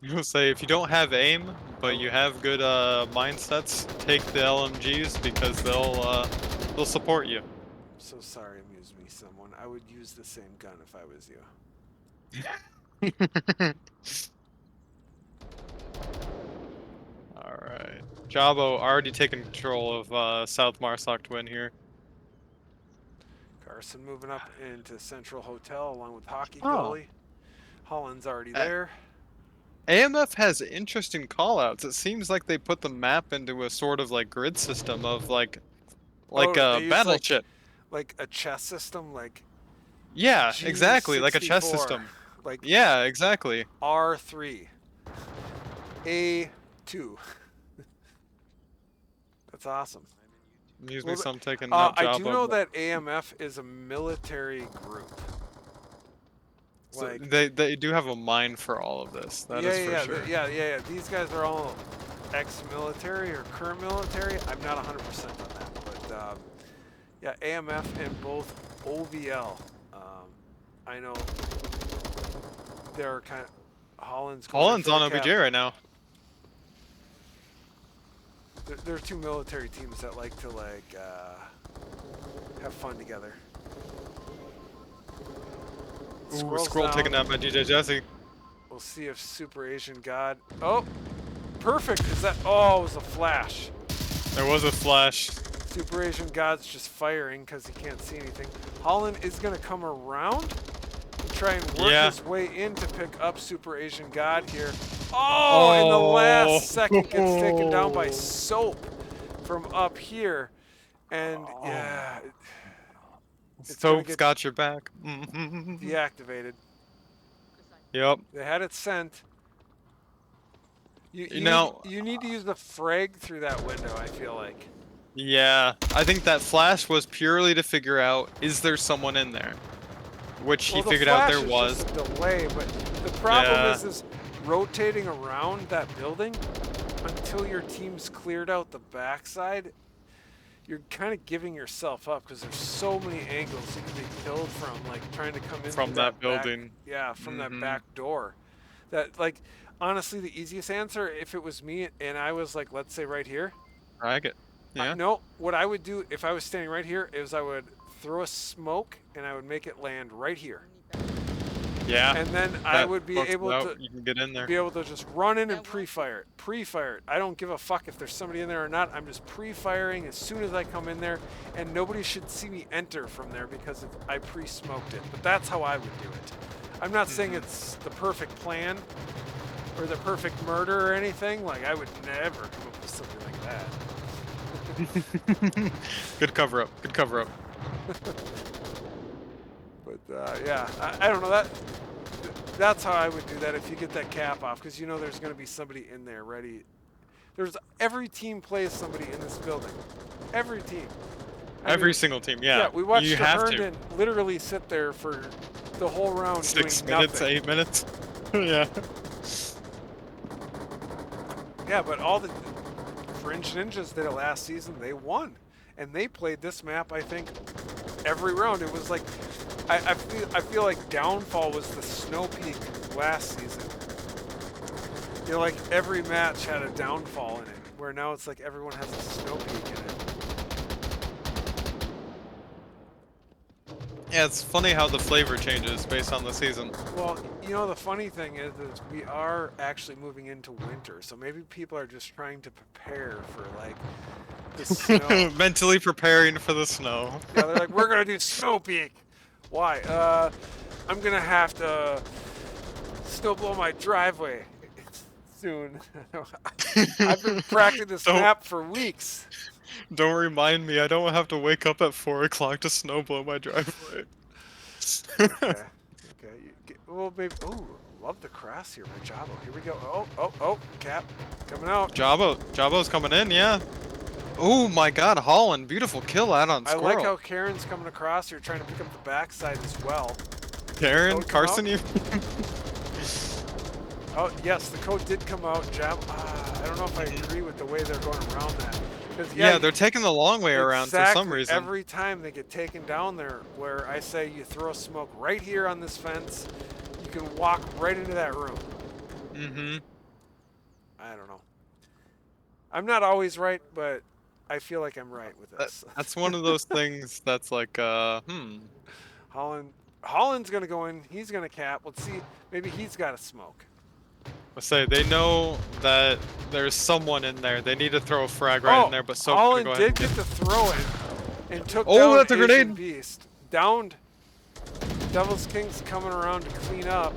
You'll say if you don't have aim, but you have good mindsets, take the LMGs because they'll support you. I'm so sorry, Amuse Me someone. I would use the same gun if I was you. Alright. Jabo already taking control of South Marsoc Twin here. Carson moving up into Central Hotel along with Hockey Goalie. Holland's already there. AMF has interesting callouts. It seems like they put the map into a sort of like grid system of like a battle chip. Like a chess system, like yeah, G64, exactly, like a chess system. Like yeah, exactly. R3. A2. That's awesome. Amuse me some taking that job. I do know that AMF is a military group. So they do have a mind for all of this. That is for sure. Yeah. These guys are all ex-military or current military. I'm not 100% on that, but yeah, AMF and both OVL. I know they're kind of Holland's on OBJ right now. There are 2 military teams that like to have fun together. Ooh, Scroll taken down by DJ Jesse. We'll see if Super Asian God. Oh, perfect. Is that? Oh, it was a flash. There was a flash. Super Asian God's just firing because he can't see anything. Holland is going to come around and try and work his way in to pick up Super Asian God here. Oh, in the last second gets taken down by Soap from up here. And yeah. Soap's got your back. Deactivated. Yep. They had it sent. You need to use the frag through that window, I feel like. Yeah, I think that flash was purely to figure out, is there someone in there? Which he figured out there was. Just a delay, but the problem is rotating around that building until your team's cleared out the backside. You're kind of giving yourself up because there's so many angles you can be killed from, like trying to come in from that building. From that back door. That, like, honestly, the easiest answer, if it was me and I was like, let's say right here. Drag it. Yeah. No, what I would do if I was standing right here is I would throw a smoke and I would make it land right here. Yeah. And then I would be able to you can get in there. Be able to just run in and pre-fire it. Pre-fire it. I don't give a fuck if there's somebody in there or not. I'm just pre-firing as soon as I come in there, and nobody should see me enter from there because I pre-smoked it. But that's how I would do it. I'm not saying it's the perfect plan or the perfect murder or anything. Like, I would never come up with something like that. Good cover up. Good cover up. But yeah, I don't know, that's how I would do that if you get that cap off, because you know there's going to be somebody in there ready. Every team plays somebody in this building. Every team. Every single team, yeah. Yeah, we watched Herndon literally sit there for the whole round 6 doing minutes, nothing. 8 minutes. Yeah. Yeah, but all the Fringe Ninjas did it last season. They won, and they played this map, I think, every round. It was like, I feel like Downfall was the Snow Peak last season. You know, like every match had a downfall in it, where now it's like everyone has a Snow Peak in it. Yeah, it's funny how the flavor changes based on the season. Well, the funny thing is we are actually moving into winter, so maybe people are just trying to prepare for like the snow. Mentally preparing for the snow. Yeah, they're like, we're gonna do snow peak. Why? I'm gonna have to snow blow my driveway soon. I've been practicing this don't map for weeks. don't remind me. I don't have to wake up at 4 o'clock to snow blow my driveway. Okay. Okay. Well, maybe. Ooh, love the cross here by Jabo. Here we go. Oh, Cap coming out. Jabo's coming in, yeah. Oh my God, Holland, beautiful kill out on I like Squirrel. how Karen's coming across here, trying to pick up the backside as well. Karen, Code come Carson, out? you. Oh, yes, the code did come out. I don't know if I agree with the way they're going around that. 'Cause, Yeah, they're taking the long way around for some exactly. reason. Every time they get taken down there, where I say you throw smoke right here on this fence, you can walk right into that room. Mm-hmm. I don't know. I'm not always right, but I feel like I'm right with this. That's one of those things that's like, Holland's gonna go in. He's gonna cap. Let's see. Maybe he's got a smoke. Let's say they know that there's someone in there. They need to throw a frag right in there, but Soap's gonna Holland go ahead did and get the throw in and took Oh, down that's a Asian grenade. Beast. Downed. Devil's King's coming around to clean up.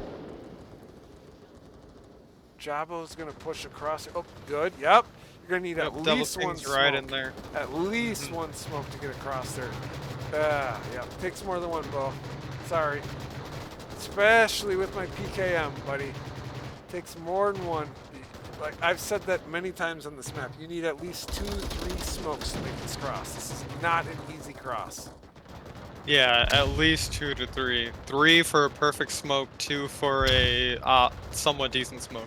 Jabo's gonna push across. Oh, good. Yep. You're gonna need at Devil's least one King's smoke. right in there. At least one smoke to get across there. Yeah. Takes more than one, Bo. Sorry. Especially with my PKM, buddy. Takes more than one. Like I've said that many times on this map. You need at least 2, 3 smokes to make this cross. This is not an easy cross. Yeah, at least 2 to 3. 3 for a perfect smoke, 2 for a somewhat decent smoke.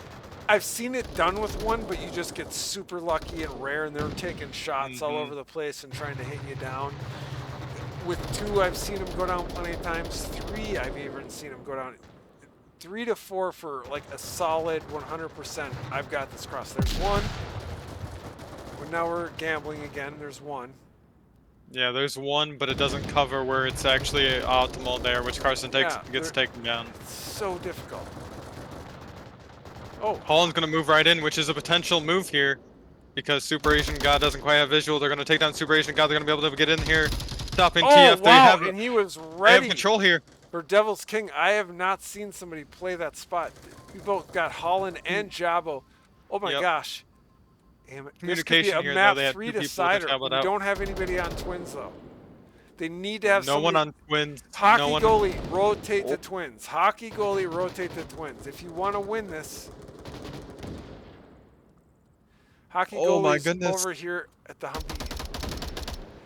I've seen it done with one, but you just get super lucky and rare, and they're taking shots all over the place and trying to hit you down. With 2, I've seen them go down plenty of times. 3, I've even seen them go down. 3 to 4 for like a solid 100%. I've got this cross. There's one. Well, now we're gambling again. There's one. Yeah, there's one, but it doesn't cover where it's actually optimal there, which Carson gets taken down. It's so difficult. Oh, Holland's gonna move right in, which is a potential move here, because Super Asian God doesn't quite have visual. They're gonna take down Super Asian God. They're gonna be able to get in here, stopping TF. Wow! And he was They ready have control here. for Devil's King. I have not seen somebody play that spot. We both got Holland and Jabo. Oh my gosh. Damn it. This could be Communication a here, map though. They had 3 2 people to decider. travel it We out. don't have anybody on Twins though. They need to have No somebody. one on Twins. Hockey No one. goalie, rotate the Twins. Hockey goalie, rotate the Twins. If you want to win this, hockey Oh my goalie's goodness. over here at the Humpy.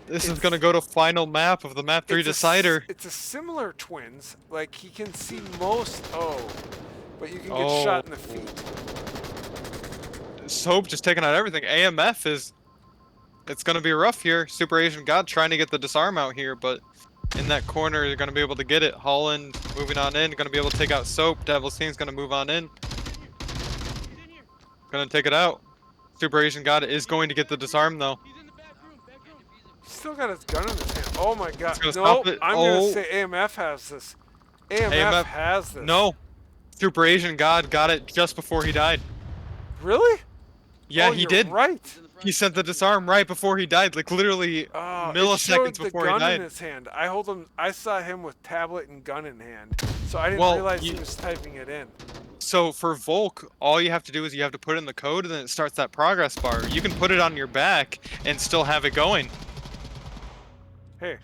This is gonna go to final map of the map 3 decider. It's a similar Twins. Like he can see most. But you can get shot in the feet. Soap just taking out everything. AMF is. It's gonna be rough here. Super Asian God trying to get the disarm out here, but in that corner you're gonna be able to get it. Holland moving on in, gonna be able to take out Soap. Devil's King's gonna move on in. Gonna take it out. Super Asian God is going to get the disarm though. He's still got his gun in his hand. Oh my god. Gonna No, stop it. I'm gonna say AMF has this. AMF has this. No. Super Asian God got it just before he died. Really? Yeah, Oh, he you're did. Right. He sent the disarm right before he died, like literally milliseconds before he gun died. in his hand. I saw him with tablet and gun in hand, so I didn't Well, realize he was typing it in. So for Volk, all you have to do is you have to put in the code and then it starts that progress bar. You can put it on your back and still have it going. Hey.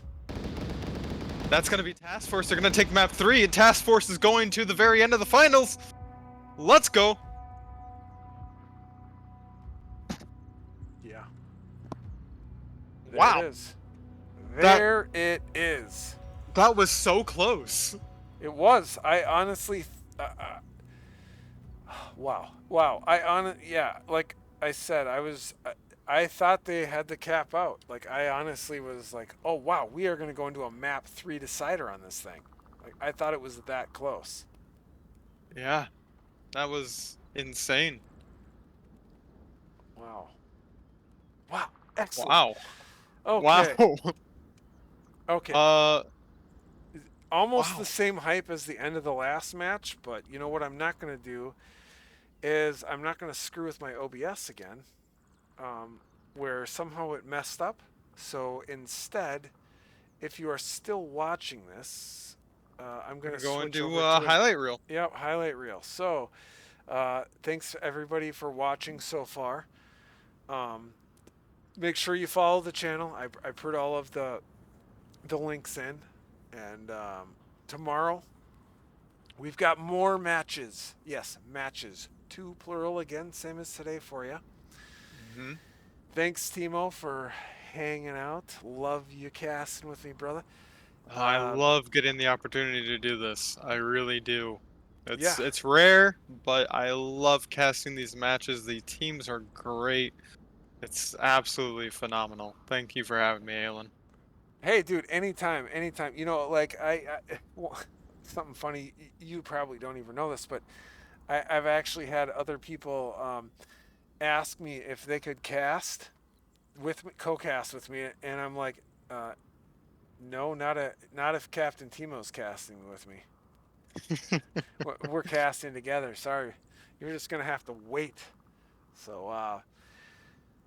That's going to be Task Force. They're going to take map 3 and Task Force is going to the very end of the finals. Let's go. Yeah. Wow. It is. There it is. That was so close. It was. I honestly. Wow. Yeah. Like I said, I thought they had the cap out. Like I honestly was like, oh wow, we are going to go into a map 3 decider on this thing. Like I thought it was that close. Yeah. That was insane. Wow. Wow. Excellent. Wow. Okay. Wow. Okay. almost the Wow. same hype as the end of the last match, but you know what I'm not going to do is I'm not going to screw with my OBS again, where somehow it messed up. So instead, if you are still watching this, I'm I'm going to gonna go switch into over a to an highlight reel. yep, highlight reel. So thanks everybody for watching so far. Um, Make sure you follow the channel. I put all of the links in, and tomorrow we've got more matches. Yes, matches. Two plural again, same as today for you. Hmm. Thanks, Timo, for hanging out. Love you casting with me, brother. I Uh, love getting the opportunity to do this. I really do. yeah. It's rare, but I love casting these matches. The teams are great. It's absolutely phenomenal. Thank you for having me, Alan. Hey, dude, anytime, anytime. You know, like well, something funny. You probably don't even know this, but I've actually had other people ask me if they could cast with me, co-cast with me, and I'm like, uh, no, not if Captain Timo's casting with me. We're casting together. Sorry, you're just gonna have to wait. So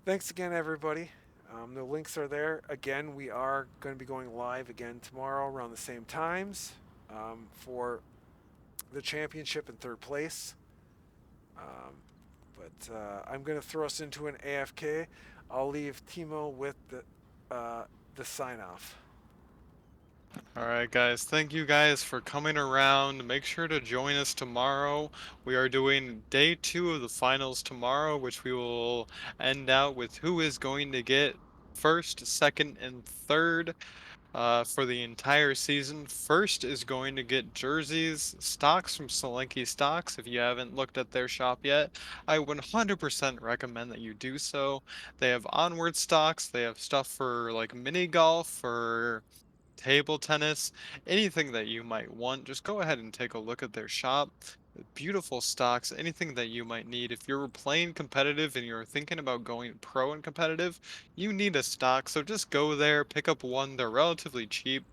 thanks again, everybody. The links are there. Again, we are going to be going live again tomorrow around the same times for the championship in third place. Um, but I'm going to throw us into an AFK. I'll leave Timo with the sign off. All right, guys. Thank you guys for coming around. Make sure to join us tomorrow. We are doing day 2 of the finals tomorrow, which we will end out with who is going to get first, second, and third for the entire season. First is going to get jerseys, stocks from Solanke Stocks. If you haven't looked at their shop yet, I 100% recommend that you do so. They have onward stocks. They have stuff for like mini golf or table tennis, anything that you might want, just go ahead and take a look at their shop. Beautiful stocks, anything that you might need. If you're playing competitive and you're thinking about going pro and competitive, you need a stock. So just go there, pick up one. They're relatively cheap.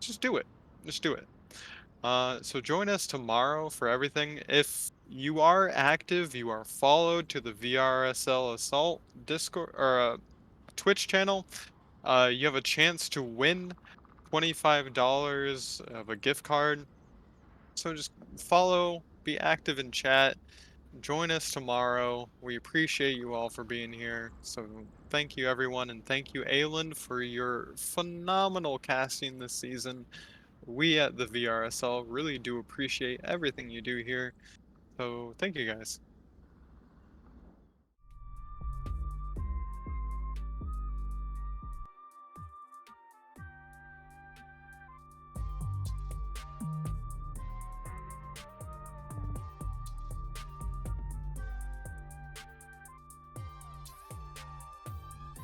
Just do it. Just do it. So join us tomorrow for everything. If you are active, you are followed to the VRSL Assault Discord or Twitch channel. You have a chance to win $25 of a gift card. So just follow, be active in chat, join us tomorrow. We appreciate you all for being here. So thank you everyone, and thank you Ayland for your phenomenal casting this season. We at the VRSL really do appreciate everything you do here. So thank you guys.